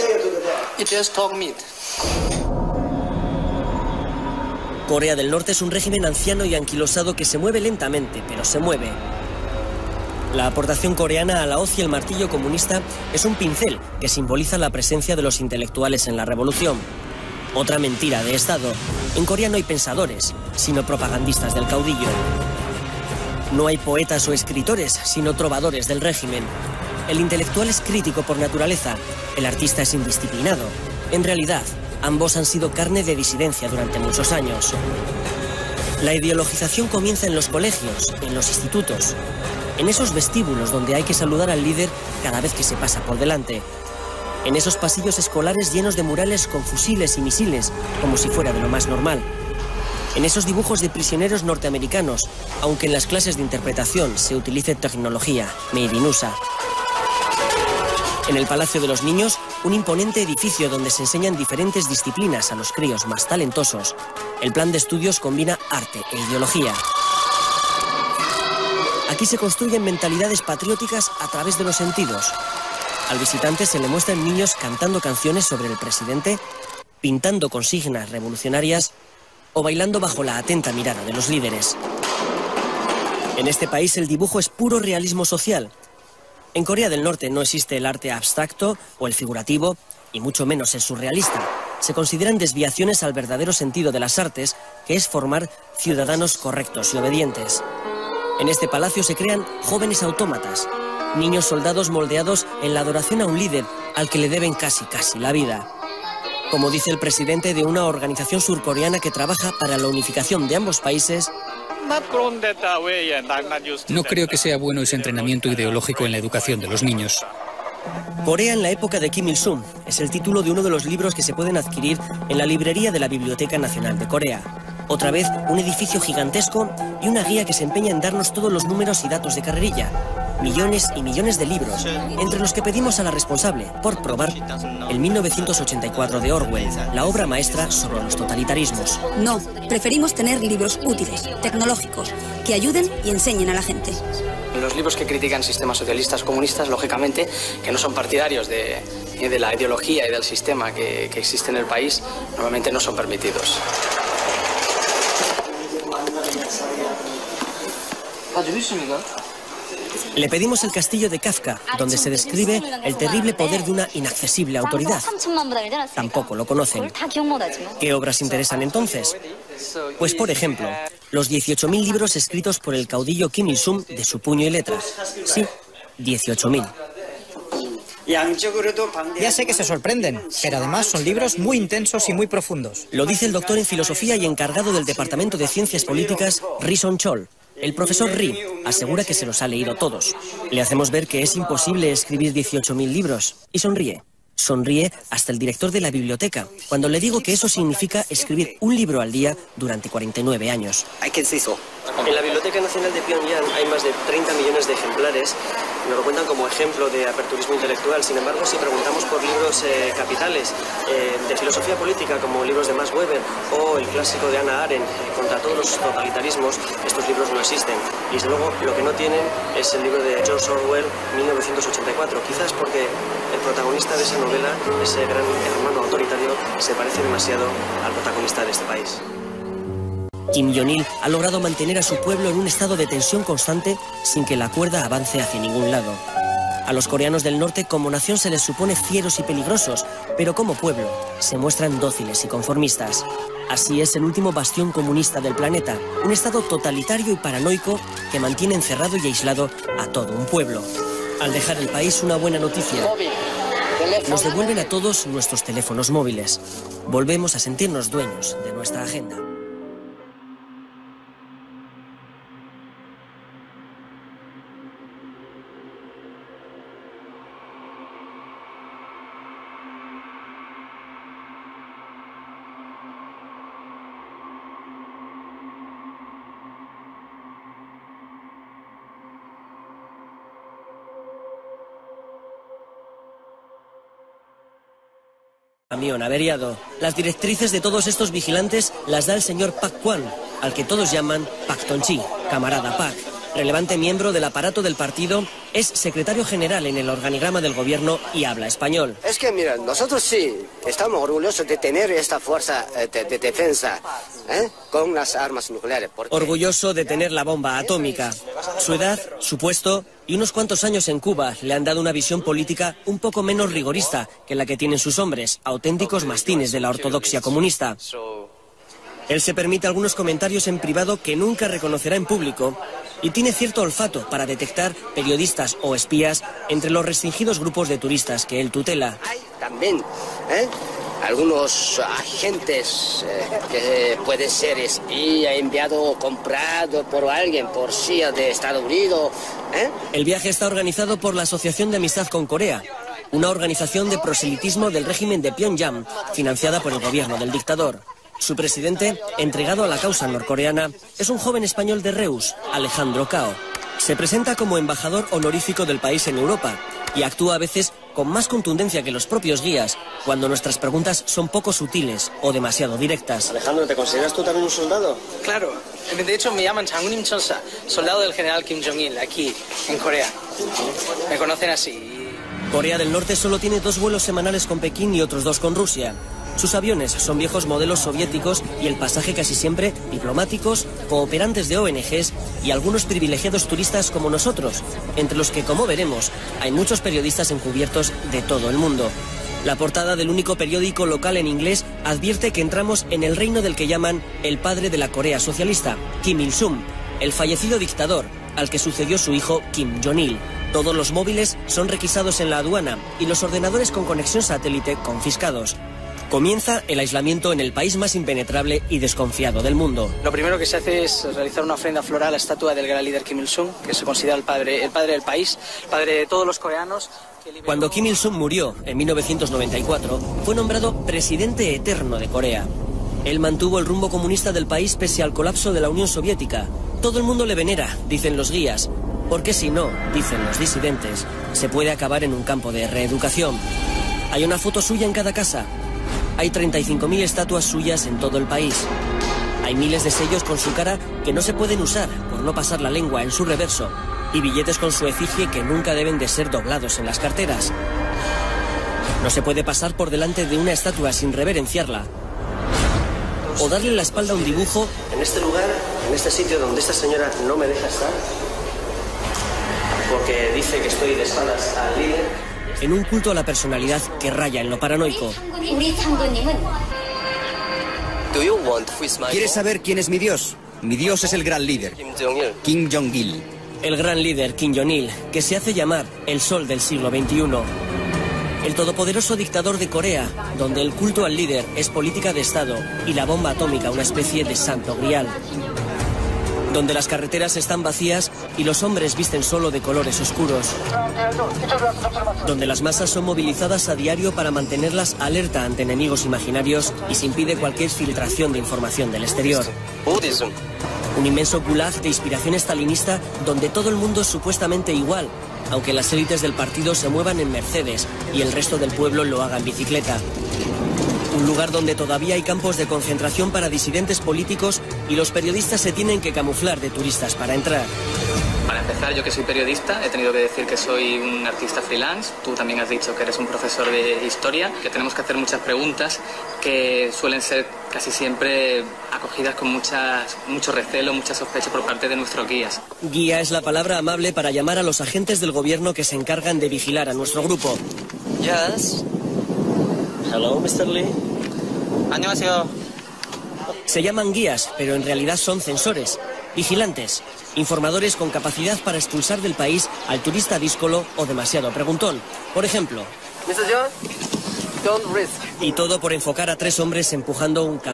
It is dog meat. Corea del Norte es un régimen anciano y anquilosado que se mueve lentamente, pero se mueve. La aportación coreana a la hoz y el martillo comunista es un pincel que simboliza la presencia de los intelectuales en la revolución. Otra mentira de Estado. En Corea no hay pensadores, sino propagandistas del caudillo. No hay poetas o escritores, sino trovadores del régimen. El intelectual es crítico por naturaleza, el artista es indisciplinado. En realidad, ambos han sido carne de disidencia durante muchos años. La ideologización comienza en los colegios, en los institutos, en esos vestíbulos donde hay que saludar al líder cada vez que se pasa por delante, en esos pasillos escolares llenos de murales con fusiles y misiles, como si fuera de lo más normal, en esos dibujos de prisioneros norteamericanos, aunque en las clases de interpretación se utilice tecnología made in USA. En el Palacio de los Niños, un imponente edificio donde se enseñan diferentes disciplinas a los críos más talentosos. El plan de estudios combina arte e ideología. Aquí se construyen mentalidades patrióticas a través de los sentidos. Al visitante se le muestran niños cantando canciones sobre el presidente, pintando consignas revolucionarias o bailando bajo la atenta mirada de los líderes. En este país el dibujo es puro realismo social. En Corea del Norte no existe el arte abstracto o el figurativo, y mucho menos el surrealista. Se consideran desviaciones al verdadero sentido de las artes, que es formar ciudadanos correctos y obedientes. En este palacio se crean jóvenes autómatas, niños soldados moldeados en la adoración a un líder al que le deben casi la vida. Como dice el presidente de una organización surcoreana que trabaja para la unificación de ambos países, no creo que sea bueno ese entrenamiento ideológico en la educación de los niños. Corea en la época de Kim Il-sung es el título de uno de los libros que se pueden adquirir en la librería de la Biblioteca Nacional de Corea. Otra vez, un edificio gigantesco y una guía que se empeña en darnos todos los números y datos de carrerilla. millones y millones de libros, entre los que pedimos a la responsable, por probar, el 1984 de Orwell, la obra maestra sobre los totalitarismos. No, preferimos tener libros útiles, tecnológicos, que ayuden y enseñen a la gente. Los libros que critican sistemas socialistas comunistas, lógicamente, que no son partidarios de la ideología y del sistema que existe en el país, normalmente no son permitidos. Le pedimos el castillo de Kafka, donde se describe el terrible poder de una inaccesible autoridad. Tampoco lo conocen. ¿Qué obras interesan entonces? Pues, por ejemplo, los 18.000 libros escritos por el caudillo Kim Il-sung de su puño y letra. Sí, 18.000. Ya sé que se sorprenden, pero además son libros muy intensos y muy profundos. Lo dice el doctor en filosofía y encargado del Departamento de Ciencias Políticas, Ri Son-chol. El profesor Ri asegura que se los ha leído todos. Le hacemos ver que es imposible escribir 18.000 libros y sonríe. Sonríe hasta el director de la biblioteca, cuando le digo que eso significa escribir un libro al día durante 49 años. En la Biblioteca Nacional de Pyongyang hay más de 30 millones de ejemplares. Nos lo cuentan como ejemplo de aperturismo intelectual. Sin embargo, si preguntamos por libros capitales de filosofía política, como libros de Max Weber o el clásico de Hannah Arendt, Contra todos los totalitarismos, estos libros no existen. Y desde luego lo que no tienen es el libro de George Orwell, 1984. Quizás porque el protagonista de esa novela, ese gran hermano autoritario, se parece demasiado al protagonista de este país. Kim Jong-il ha logrado mantener a su pueblo en un estado de tensión constante sin que la cuerda avance hacia ningún lado. A los coreanos del norte como nación se les supone fieros y peligrosos, pero como pueblo se muestran dóciles y conformistas. Así es el último bastión comunista del planeta, un estado totalitario y paranoico que mantiene encerrado y aislado a todo un pueblo. Al dejar el país, una buena noticia. Nos devuelven a todos nuestros teléfonos móviles. Volvemos a sentirnos dueños de nuestra agenda. Camión averiado. Las directrices de todos estos vigilantes las da el señor Pak Kwan, al que todos llaman Pak Ton-chi, camarada Pak. Relevante miembro del aparato del partido, es secretario general en el organigrama del gobierno y habla español. Es que, mira, nosotros sí estamos orgullosos de tener esta fuerza de defensa con las armas nucleares. Orgulloso de tener la bomba atómica. Su edad, su puesto y unos cuantos años en Cuba le han dado una visión política un poco menos rigorista que la que tienen sus hombres, auténticos mastines de la ortodoxia comunista. Él se permite algunos comentarios en privado que nunca reconocerá en público y tiene cierto olfato para detectar periodistas o espías entre los restringidos grupos de turistas que él tutela. Hay también algunos agentes que pueden ser espía, enviado o comprado por alguien, por CIA de Estados Unidos. El viaje está organizado por la Asociación de Amistad con Corea, una organización de proselitismo del régimen de Pyongyang, financiada por el gobierno del dictador. Su presidente, entregado a la causa norcoreana, es un joven español de Reus, Alejandro Cao. Se presenta como embajador honorífico del país en Europa y actúa a veces con más contundencia que los propios guías cuando nuestras preguntas son poco sutiles o demasiado directas. Alejandro, ¿te consideras tú también un soldado? Claro. De hecho, me llaman Changunim Chonsa, soldado del general Kim Jong-il, aquí, en Corea. Me conocen así. Corea del Norte solo tiene 2 vuelos semanales con Pekín y otros 2 con Rusia. Sus aviones son viejos modelos soviéticos y el pasaje casi siempre diplomáticos, cooperantes de ONGs y algunos privilegiados turistas como nosotros, entre los que, como veremos, hay muchos periodistas encubiertos de todo el mundo. La portada del único periódico local en inglés advierte que entramos en el reino del que llaman el padre de la Corea socialista, Kim Il-sung, el fallecido dictador, al que sucedió su hijo Kim Jong-il. Todos los móviles son requisados en la aduana y los ordenadores con conexión satélite confiscados. Comienza el aislamiento en el país más impenetrable y desconfiado del mundo. Lo primero que se hace es realizar una ofrenda floral a la estatua del gran líder Kim Il-sung, que se considera el padre del país, el padre de todos los coreanos. Cuando Kim Il-sung murió en 1994, fue nombrado presidente eterno de Corea. Él mantuvo el rumbo comunista del país pese al colapso de la Unión Soviética. Todo el mundo le venera, dicen los guías. Porque si no, dicen los disidentes, se puede acabar en un campo de reeducación. Hay una foto suya en cada casa. Hay 35.000 estatuas suyas en todo el país. Hay miles de sellos con su cara que no se pueden usar por no pasar la lengua en su reverso y billetes con su efigie que nunca deben de ser doblados en las carteras. No se puede pasar por delante de una estatua sin reverenciarla o darle la espalda a un dibujo. En este lugar, en este sitio donde esta señora no me deja estar, porque dice que estoy de espaldas al líder. En un culto a la personalidad que raya en lo paranoico. ¿Quieres saber quién es mi Dios? Mi Dios es el gran líder, Kim Jong-il. El gran líder Kim Jong-il, que se hace llamar el sol del siglo XXI. El todopoderoso dictador de Corea, donde el culto al líder es política de Estado y la bomba atómica una especie de santo grial. Donde las carreteras están vacías y los hombres visten solo de colores oscuros. Donde las masas son movilizadas a diario para mantenerlas alerta ante enemigos imaginarios y se impide cualquier filtración de información del exterior. Un inmenso gulag de inspiración estalinista donde todo el mundo es supuestamente igual, aunque las élites del partido se muevan en Mercedes y el resto del pueblo lo haga en bicicleta. Un lugar donde todavía hay campos de concentración para disidentes políticos y los periodistas se tienen que camuflar de turistas para entrar. Para empezar, yo que soy periodista, he tenido que decir que soy un artista freelance. Tú también has dicho que eres un profesor de historia, que tenemos que hacer muchas preguntas que suelen ser casi siempre acogidas con mucho recelo, mucha sospecha por parte de nuestros guías. Guía es la palabra amable para llamar a los agentes del gobierno que se encargan de vigilar a nuestro grupo. Yes. Hello, Mr. Lee. 안녕하세요. Se llaman guías, pero en realidad son censores, vigilantes, informadores con capacidad para expulsar del país al turista díscolo o demasiado preguntón. Por ejemplo, Mr. John, don't risk. Y todo por enfocar a 3 hombres empujando un camión.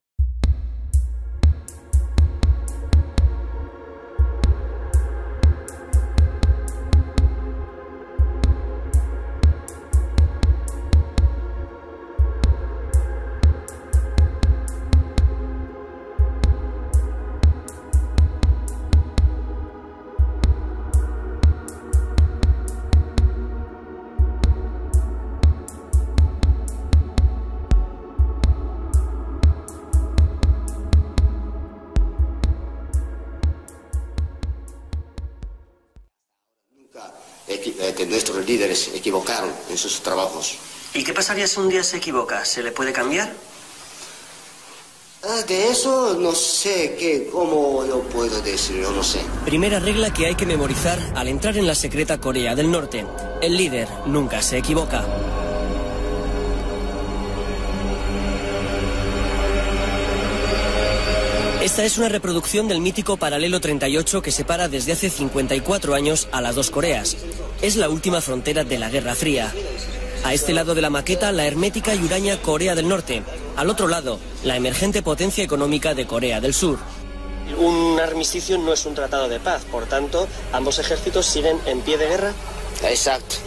Que nuestros líderes equivocaron en sus trabajos. ¿Y qué pasaría si un día se equivoca? ¿Se le puede cambiar? De eso no sé cómo yo puedo decir, yo no sé. Primera regla que hay que memorizar al entrar en la secreta Corea del Norte. El líder nunca se equivoca. Esta es una reproducción del mítico paralelo 38 que separa desde hace 54 años a las 2 Coreas. Es la última frontera de la Guerra Fría. A este lado de la maqueta, la hermética y huraña Corea del Norte. Al otro lado, la emergente potencia económica de Corea del Sur. Un armisticio no es un tratado de paz, por tanto, ambos ejércitos siguen en pie de guerra. Exacto.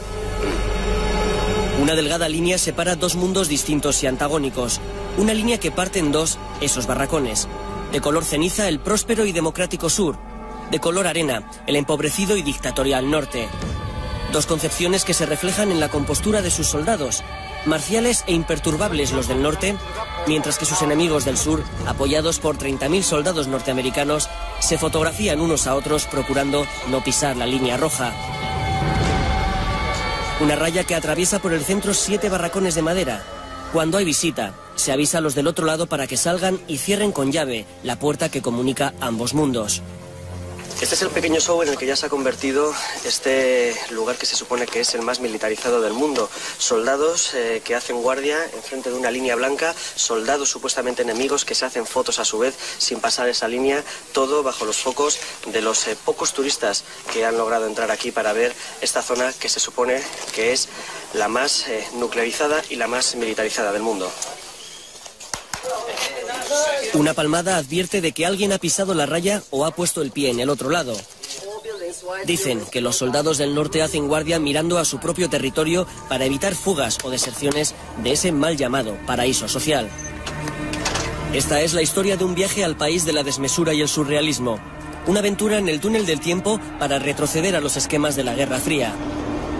Una delgada línea separa 2 mundos distintos y antagónicos. Una línea que parte en 2 esos barracones. De color ceniza, el próspero y democrático sur. De color arena, el empobrecido y dictatorial norte. 2 concepciones que se reflejan en la compostura de sus soldados. Marciales e imperturbables los del norte, mientras que sus enemigos del sur, apoyados por 30.000 soldados norteamericanos, se fotografían unos a otros procurando no pisar la línea roja. Una raya que atraviesa por el centro 7 barracones de madera. Cuando hay visita, se avisa a los del otro lado para que salgan y cierren con llave la puerta que comunica ambos mundos. Este es el pequeño show en el que ya se ha convertido este lugar que se supone que es el más militarizado del mundo. Soldados que hacen guardia enfrente de una línea blanca, soldados supuestamente enemigos que se hacen fotos a su vez sin pasar esa línea, todo bajo los focos de los pocos turistas que han logrado entrar aquí para ver esta zona que se supone que es la más nuclearizada y la más militarizada del mundo. Una palmada advierte de que alguien ha pisado la raya o ha puesto el pie en el otro lado. Dicen que los soldados del norte hacen guardia mirando a su propio territorio para evitar fugas o deserciones de ese mal llamado paraíso social. Esta es la historia de un viaje al país de la desmesura y el surrealismo. Una aventura en el túnel del tiempo para retroceder a los esquemas de la Guerra Fría.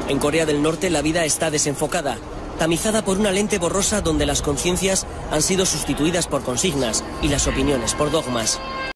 En Corea del Norte la vida está desenfocada, tamizada por una lente borrosa donde las conciencias han sido sustituidas por consignas y las opiniones por dogmas.